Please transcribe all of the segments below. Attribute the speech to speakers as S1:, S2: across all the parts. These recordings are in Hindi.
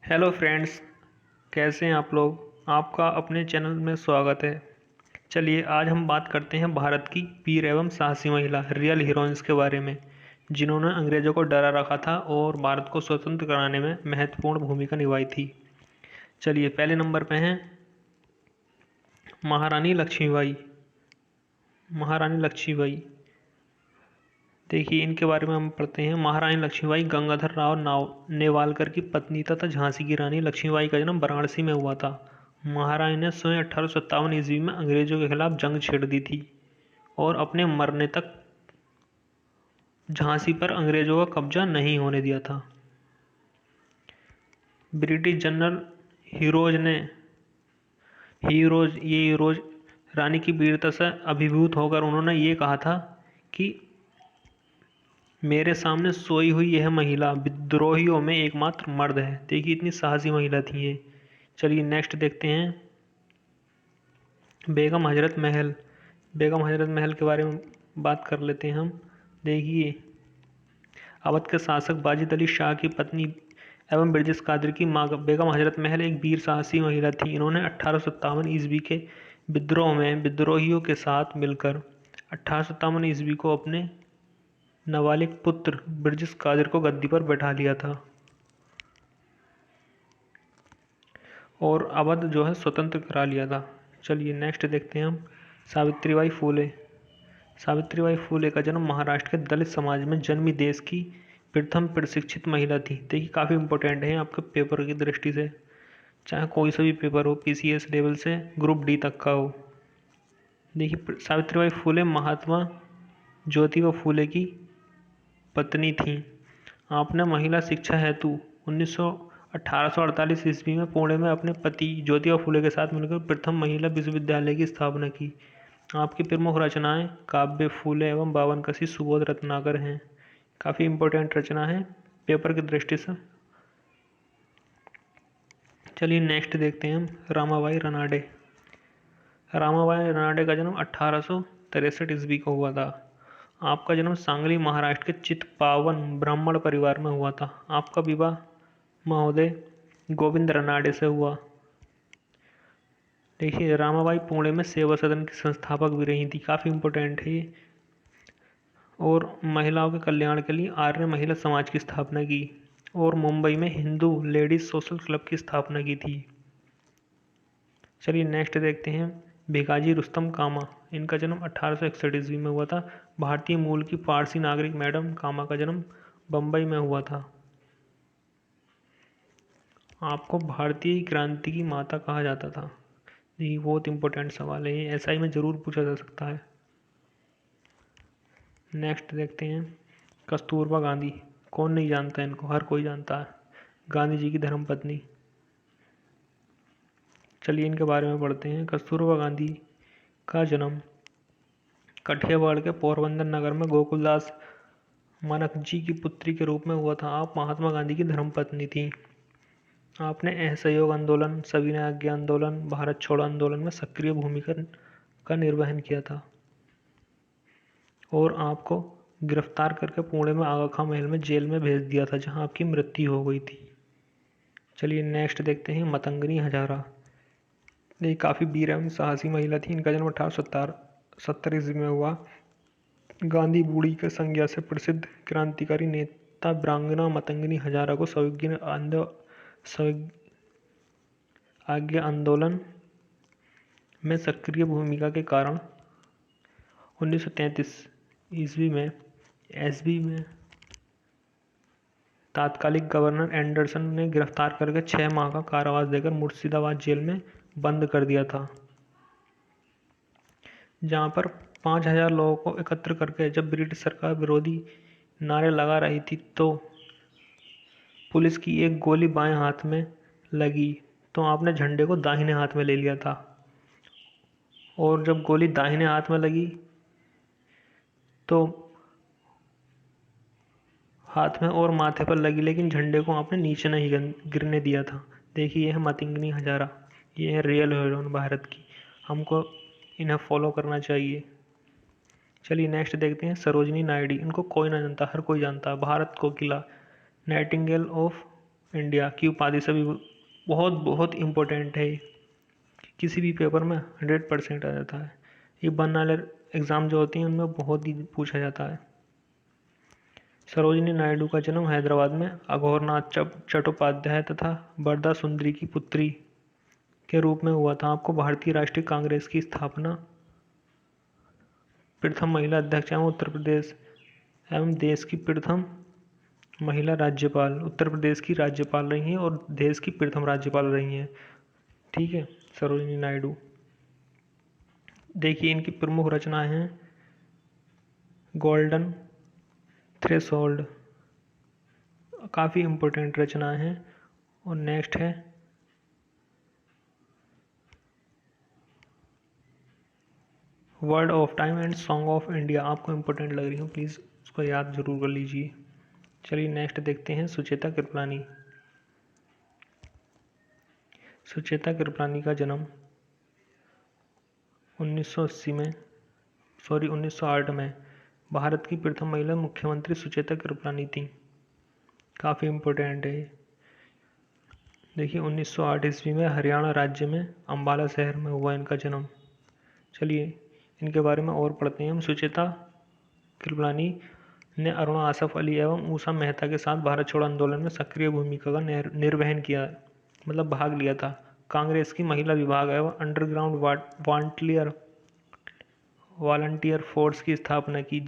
S1: हेलो फ्रेंड्स, कैसे हैं आप लोग। आपका अपने चैनल में स्वागत है। चलिए आज हम बात करते हैं भारत की वीर एवं साहसी महिला रियल हीरोइंस के बारे में, जिन्होंने अंग्रेज़ों को डरा रखा था और भारत को स्वतंत्र कराने में महत्वपूर्ण भूमिका निभाई थी। चलिए पहले नंबर पे हैं महारानी लक्ष्मीबाई। महारानी लक्ष्मीबाई, देखिए इनके बारे में हम पढ़ते हैं। महारानी लक्ष्मीबाई गंगाधर राव नेवालकर की पत्नी तथा झांसी की रानी लक्ष्मीबाई का जन्म वाराणसी में हुआ था। महारानी ने स्वयं 1857 ईस्वी में अंग्रेजों के खिलाफ जंग छेड़ दी थी और अपने मरने तक झांसी पर अंग्रेजों का कब्जा नहीं होने दिया था। ब्रिटिश जनरल हीरोज रानी की वीरता से अभिभूत होकर उन्होंने ये कहा था कि मेरे सामने सोई हुई यह महिला विद्रोहियों में एकमात्र मर्द है। देखिए इतनी साहसी महिला थी ये। चलिए नेक्स्ट देखते हैं बेगम हजरत महल। बेगम हजरत महल के बारे में बात कर लेते हैं हम। देखिए अवध के शासक वाजिद अली शाह की पत्नी एवं ब्रिटिश कादर की माँ बेगम हजरत महल एक वीर साहसी महिला थी। इन्होंने 1857 ईस्वी के विद्रोह में विद्रोहियों के साथ मिलकर 1857 ईस्वी को अपने नाबालिग पुत्र ब्रिटिश कादर को गद्दी पर बैठा लिया था और अवध जो है स्वतंत्र करा लिया था। चलिए नेक्स्ट देखते हैं हम सावित्रीबाई फूले। सावित्रीबाई फूले का जन्म महाराष्ट्र के दलित समाज में जन्मी देश की प्रथम प्रशिक्षित महिला थी। देखिए काफ़ी इंपॉर्टेंट है आपके पेपर की दृष्टि से, चाहे कोई सा भी पेपर हो, पीसीएस लेवल से ग्रुप डी तक का हो। देखिए सावित्रीबाई फूले महात्मा ज्योतिबा फूले की पत्नी थीं। आपने महिला शिक्षा हेतु 1848 ईस्वी में पुणे में अपने पति ज्योतिबा फूले के साथ मिलकर प्रथम महिला विश्वविद्यालय की स्थापना की। आपकी प्रमुख रचनाएं काव्य फूले एवं बावनकसी सुबोध रत्नाकर हैं। काफ़ी इंपॉर्टेंट रचना है पेपर की दृष्टि से। चलिए नेक्स्ट देखते हैं हम रामाबाई रनाडे। रामाबाई रनाडे का जन्म 1863 ईस्वी को हुआ था। आपका जन्म सांगली महाराष्ट्र के चितपावन ब्राह्मण परिवार में हुआ था। आपका विवाह महोदय गोविंद रनाडे से हुआ। देखिए रामाबाई पुणे में सेवा सदन की संस्थापक भी रही थी। काफ़ी इम्पोर्टेंट है ये। और महिलाओं के कल्याण के लिए आर्य महिला समाज की स्थापना की और मुंबई में हिंदू लेडीज सोशल क्लब की स्थापना की थी। चलिए नेक्स्ट देखते हैं भिकाजी रुस्तम कामा। इनका जन्म 1861 ईस्वी में हुआ था। भारतीय मूल की फारसी नागरिक मैडम कामा का जन्म बम्बई में हुआ था। आपको भारतीय क्रांति की माता कहा जाता था। ये बहुत इंपॉर्टेंट सवाल है, ये एसआई में ज़रूर पूछा जा सकता है। नेक्स्ट देखते हैं कस्तूरबा गांधी। कौन नहीं जानता इनको, हर कोई जानता है। गांधी जी की धर्मपत्नी। चलिए इनके बारे में पढ़ते हैं। कस्तूरबा गांधी का जन्म कठियावाड़ के पोरबंदर नगर में गोकुलदास मानकजी की पुत्री के रूप में हुआ था। आप महात्मा गांधी की धर्मपत्नी थी। आपने असहयोग आंदोलन, सविनय आज्ञा आंदोलन, भारत छोड़ो आंदोलन में सक्रिय भूमिका का निर्वहन किया था और आपको गिरफ्तार करके पुणे में आगा खां महल में जेल में भेज दिया था, जहां आपकी मृत्यु हो गई थी। चलिए नेक्स्ट देखते हैं मतंगनी हजारा। ये काफ़ी वीर एवं साहसी महिला थी। इनका जन्म 1870 ईस्वी में हुआ। गांधी बूढ़ी के संज्ञा से प्रसिद्ध क्रांतिकारी नेता ब्रांगना मतंगनी हजारा को आज्ञा आंदोलन में सक्रिय भूमिका के कारण 1933 ईस्वी में एसबी में तात्कालिक गवर्नर एंडरसन ने गिरफ्तार करके 6 माह का कारावास देकर मुर्शिदाबाद जेल में बंद कर दिया था, जहां पर 5000 लोगों को एकत्र करके जब ब्रिटिश सरकार विरोधी नारे लगा रही थी तो पुलिस की एक गोली बाएं हाथ में लगी तो आपने झंडे को दाहिने हाथ में ले लिया था और जब गोली दाहिने हाथ में लगी तो हाथ में और माथे पर लगी, लेकिन झंडे को आपने नीचे नहीं गिरने दिया था। देखिए यह मतंगनी हजारा, ये है रियल हीरोइन भारत की। हमको इन्हें फॉलो करना चाहिए। चलिए नेक्स्ट देखते हैं सरोजनी नायडू। इनको कोई ना जानता, हर कोई जानता है। भारत कोकिला, नाइटिंगेल ऑफ इंडिया की उपाधि से भी बहुत बहुत इम्पोर्टेंट है। किसी भी पेपर में 100% आ जाता है। ये बनने वाले एग्ज़ाम जो होती हैं उनमें बहुत ही पूछा जाता है। सरोजिनी नायडू का जन्म हैदराबाद में अघोरनाथ चट्टोपाध्याय तथा बरदा सुंदरी की पुत्री के रूप में हुआ था। आपको भारतीय राष्ट्रीय कांग्रेस की स्थापना प्रथम महिला अध्यक्ष एवं उत्तर प्रदेश एवं देश की प्रथम महिला राज्यपाल, उत्तर प्रदेश की राज्यपाल रही हैं और देश की प्रथम राज्यपाल रही हैं। ठीक है, सरोजिनी नायडू। देखिए इनकी प्रमुख रचनाएं हैं गोल्डन थ्रेशोल्ड, काफ़ी इम्पोर्टेंट रचनाएं हैं। और नेक्स्ट है word of time and song of India. आपको इम्पोर्टेंट लग रही हो, प्लीज़ उसको याद जरूर कर लीजिए। चलिए नेक्स्ट देखते हैं सुचेता कृपलानी। सुचेता कृपलानी का जन्म 1908 में भारत की प्रथम महिला मुख्यमंत्री सुचेता कृपलानी थी। काफ़ी इम्पोर्टेंट है। देखिए 1908 ईस्वी में हरियाणा राज्य में अम्बाला शहर में हुआ इनका जन्म। चलिए इनके बारे में और पढ़ते हैं हम। सुचेता कृपलानी ने अरुणा आसफ अली एवं ऊषा मेहता के साथ भारत छोड़ो आंदोलन में सक्रिय भूमिका का निर्वहन किया, मतलब भाग लिया था। कांग्रेस की महिला विभाग एवं अंडरग्राउंड वॉलंटियर फोर्स की स्थापना की,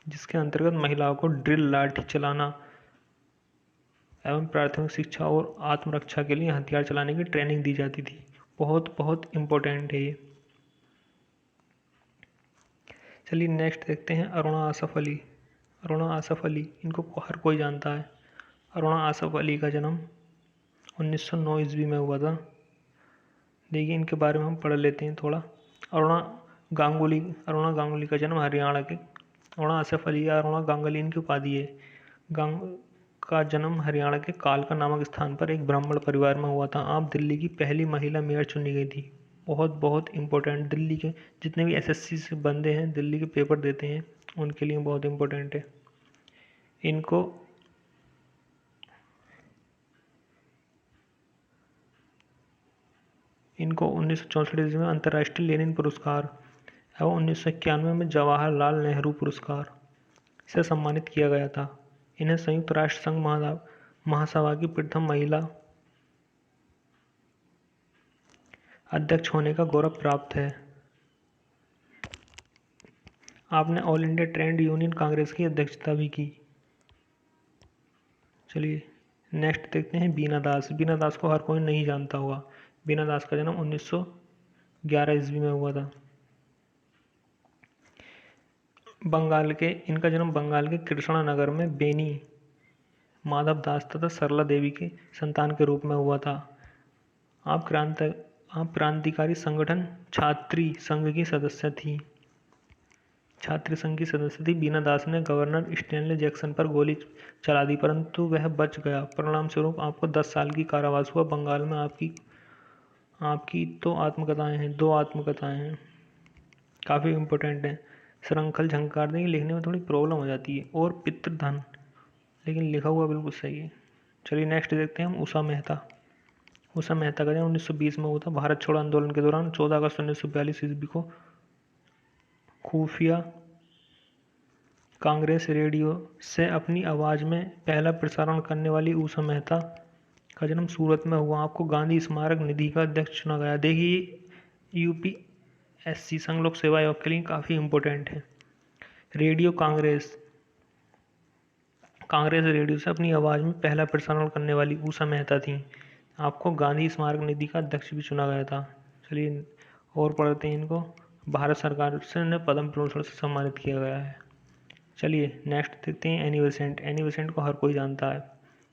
S1: जिसके अंतर्गत महिलाओं को ड्रिल, लाठी चलाना एवं प्राथमिक शिक्षा और आत्मरक्षा के लिए हथियार चलाने की ट्रेनिंग दी जाती थी। बहुत बहुत इम्पोर्टेंट है ये। चलिए नेक्स्ट देखते हैं अरुणा आसफ अली। अरुणा आसफ अली, इनको हर कोई जानता है। अरुणा आसफ अली का जन्म 1909 ईस्वी में हुआ था। देखिए इनके बारे में हम पढ़ लेते हैं थोड़ा। अरुणा गांगुली का जन्म हरियाणा के अरुणा आसफ अली या अरुणा गांगुली इनकी उपाधि है। गांग का जन्म हरियाणा के कालका नामक स्थान पर एक ब्राह्मण परिवार में हुआ था। आप दिल्ली की पहली महिला मेयर चुनी गई थी। बहुत बहुत इम्पोर्टेंट, दिल्ली के जितने भी एसएससी से बंदे हैं, दिल्ली के पेपर देते हैं, उनके लिए बहुत इम्पोर्टेंट है। इनको 1964 ईस्वी में अंतर्राष्ट्रीय लेनिन पुरस्कार एवं 1991 में जवाहरलाल नेहरू पुरस्कार से सम्मानित किया गया था। इन्हें संयुक्त राष्ट्र संघ महासभा की प्रथम महिला अध्यक्ष होने का गौरव प्राप्त है। आपने all India trade union Congress की अध्यक्षता भी की। चलिए नेक्स्ट देखते हैं बीना दास। बीना दास को हर कोई नहीं जानता होगा। बीना दास का जन्म 1911 ईस्वी में हुआ था। इनका जन्म बंगाल के कृष्णा नगर में बेनी माधव दास तथा सरला देवी के संतान के रूप में हुआ था। आप क्रांतिकारी संगठन छात्री संघ की सदस्य थी। बीना दास ने गवर्नर स्टैनली जैक्सन पर गोली चला दी, परंतु वह बच गया। परिणाम स्वरूप आपको 10 साल की कारावास हुआ। बंगाल में आपकी तो आत्मकथाएं हैं, 2 आत्मकथाएं हैं, काफ़ी इम्पोर्टेंट हैं। श्रृंखल झंकार देंगे, लिखने में थोड़ी प्रॉब्लम हो जाती है। और पितृधन, लेकिन लिखा हुआ बिल्कुल सही है। चलिए नेक्स्ट देखते हैं हम उषा मेहता। उषा मेहता का जन्म 1920 में हुआ था। भारत छोड़ो आंदोलन के दौरान 14 अगस्त 1942 ईस्वी को खुफिया कांग्रेस रेडियो से अपनी आवाज़ में पहला प्रसारण करने वाली उषा मेहता का जन्म सूरत में हुआ। आपको गांधी स्मारक निधि का अध्यक्ष चुना गया। देखिए यूपीएससी संघ लोक सेवा आयोग के लिए काफ़ी इम्पोर्टेंट है। रेडियो कांग्रेस रेडियो से अपनी आवाज़ में पहला प्रसारण करने वाली उषा मेहता थी। आपको गांधी स्मारक निधि का अध्यक्ष भी चुना गया था। चलिए और पढ़ते हैं इनको। भारत सरकार से इन्हें पद्म भूषण से सम्मानित किया गया है। चलिए नेक्स्ट देखते हैं एनी बेसेंट। एनी बेसेंट को हर कोई जानता है।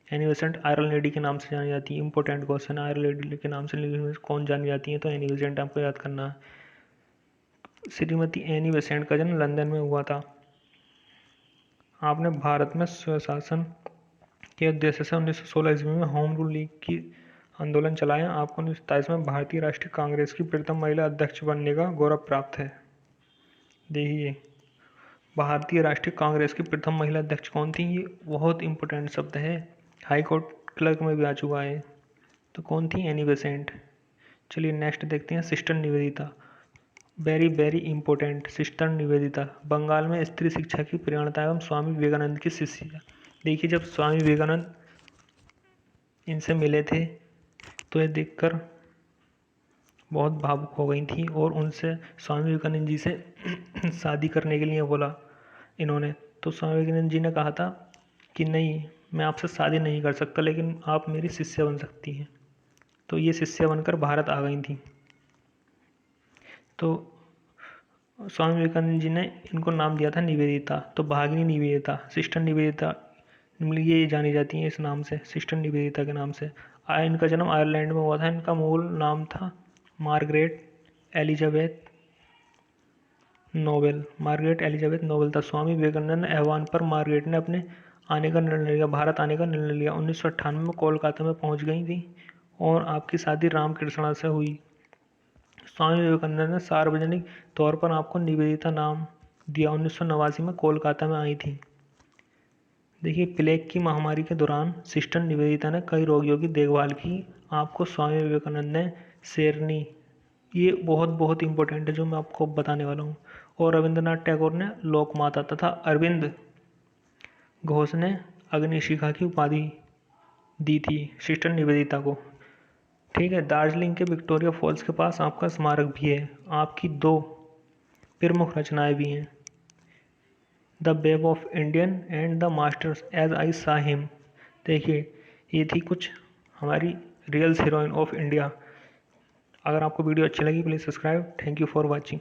S1: एनी बेसेंट आयरन लेडी के नाम से जानी जाती है। इंपॉर्टेंट क्वेश्चन, आयरन लेडी के नाम से कौन जानी जाती है, तो एनी बेसेंट आपको याद करना है। श्रीमती एनी बेसेंट का जन्म लंदन में हुआ था। आपने भारत में स्वशासन के उद्देश्य से 1916 ईस्वी में होम रूल लीग की आंदोलन चलाया। आपको 1927 में भारतीय राष्ट्रीय कांग्रेस की प्रथम महिला अध्यक्ष बनने का गौरव प्राप्त है। देखिए भारतीय राष्ट्रीय कांग्रेस की प्रथम महिला अध्यक्ष कौन थी? ये बहुत इंपॉर्टेंट शब्द है, हाई कोर्ट क्लर्क में भी आ चुका है। तो कौन थी? Annie Besant. चलिए नेक्स्ट देखते हैं, sister Nivedita. Very very important, sister Nivedita Bengal में स्त्री शिक्षा की प्रेरणा एवं स्वामी विवेकानंद की शिष्या। देखिए, जब स्वामी विवेकानंद इनसे मिले थे तो ये देखकर बहुत भावुक हो गई थी और उनसे स्वामी विवेकानंद जी से शादी करने के लिए बोला इन्होंने। तो स्वामी विवेकानंद जी ने कहा था कि नहीं, मैं आपसे शादी नहीं कर सकता, लेकिन आप मेरी शिष्या बन सकती हैं। तो ये शिष्या बनकर भारत आ गई थी। तो स्वामी विवेकानंद जी ने इनको नाम दिया था निवेदिता। तो भागिनी निवेदिता, सिस्टर निवेदिता, ये जानी जाती हैं इस नाम से, सिस्टर निवेदिता के नाम से। इनका जन्म आयरलैंड में हुआ था। इनका मूल नाम था Margaret Elizabeth Nobel. Margaret Elizabeth Nobel था। स्वामी विवेकानंद आह्वान पर मार्गरेट ने अपने आने का निर्णय लिया, भारत आने का निर्णय लिया। 1998 में कोलकाता में पहुंच गई थी और आपकी शादी रामकृष्णा से हुई। स्वामी विवेकानंद ने सार्वजनिक तौर पर आपको निवेदिता नाम दिया। 1989 में कोलकाता में आई थी। देखिए, प्लेग की महामारी के दौरान सिस्टर निवेदिता ने कई रोगियों की देखभाल की। आपको स्वामी विवेकानंद ने शेरनी, ये बहुत बहुत इंपॉर्टेंट है जो मैं आपको बताने वाला हूँ। और रविंद्रनाथ टैगोर ने लोकमाता तथा अरविंद घोष ने अग्निशिखा की उपाधि दी थी सिस्टर निवेदिता को। ठीक है, दार्जिलिंग के विक्टोरिया फॉल्स के पास आपका स्मारक भी है। आपकी 2 प्रमुख रचनाएं भी हैं, the web of Indian and the masters as I saw him. देखिए, ये थी कुछ हमारी रियल हीरोइन ऑफ इंडिया। अगर आपको वीडियो अच्छी लगी please subscribe. Thank you for watching.